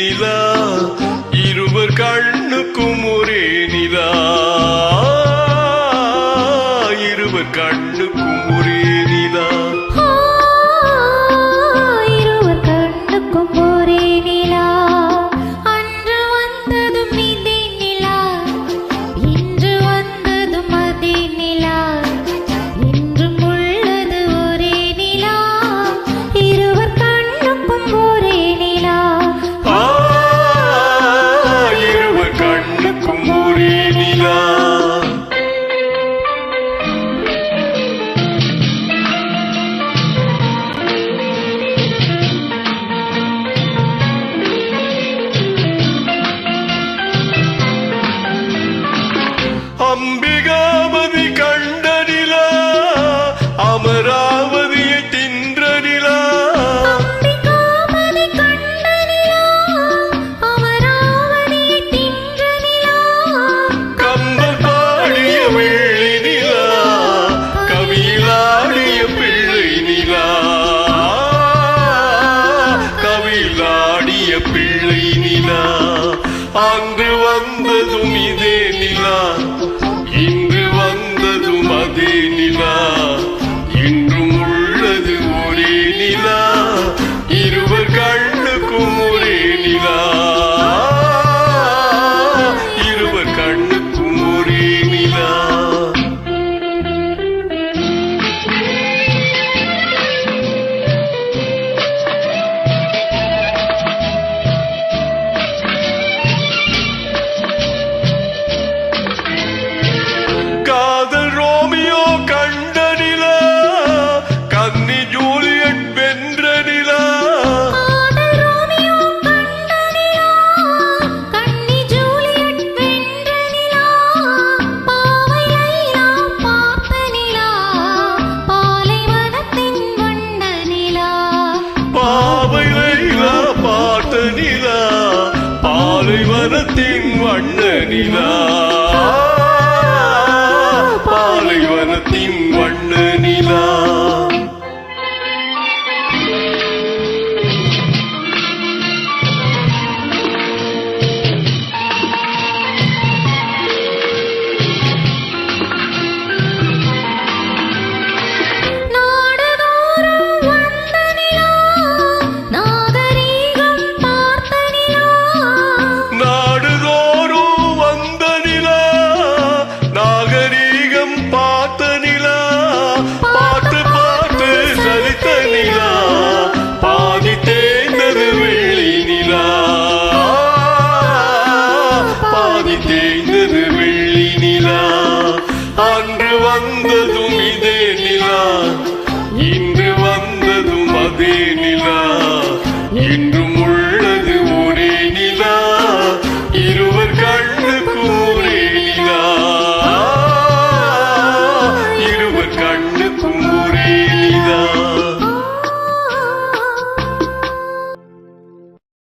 நிலா இருவர் கண்ணுக்கும் ஒரே நிலா இருவர் கண்ணுக்கும் ஒரே நிலா இருவர் கண்ணுக்கும் ஒரே நிலா அன்று வந்ததும் இதே நிலா இன்று வந்ததும் அதே நிலா என்றும் உள்ளது ஒரே நிலா இருவர் கண்ணுக்கும் ஒரே நிலா இருவர் கண்ணுக்கும் ஒரே நிலா அம்பிகாபதி கண்ட நிலா அமராவதியை தின்ற நிலா அம்பிகாபதி கண்ட நிலா அமராவதியை தின்ற நிலா கம்பர் பாடிய வெள்ளி நிலா கவியிலாடிய பிள்ளை நிலா கவியிலாடிய பிள்ளை நிலா அன்று வந்ததும் இதே நிலா இன்று வந்ததும் அதே நிலா இன்றும் உள்ளது ஒரே நிலா இருவர் கண்ணுக்கும் ஒரே நிலா இருவர் கண்ணுக்கும் ஒரே நிலா காதல் ரோமியோ கண்ட நிலா கன்னி ஜூலியட் வென்ற நிலா காதல் ரோமியோ கண்ட நிலா கன்னி ஜூலியட் வென்ற நிலா பாவை லைலா பார்த்த நிலா பாலைவனத்தின் வண்ண நிலா பாவை லைலா பார்த்த நிலா பாலைவனத்தின் வண்ண நிலா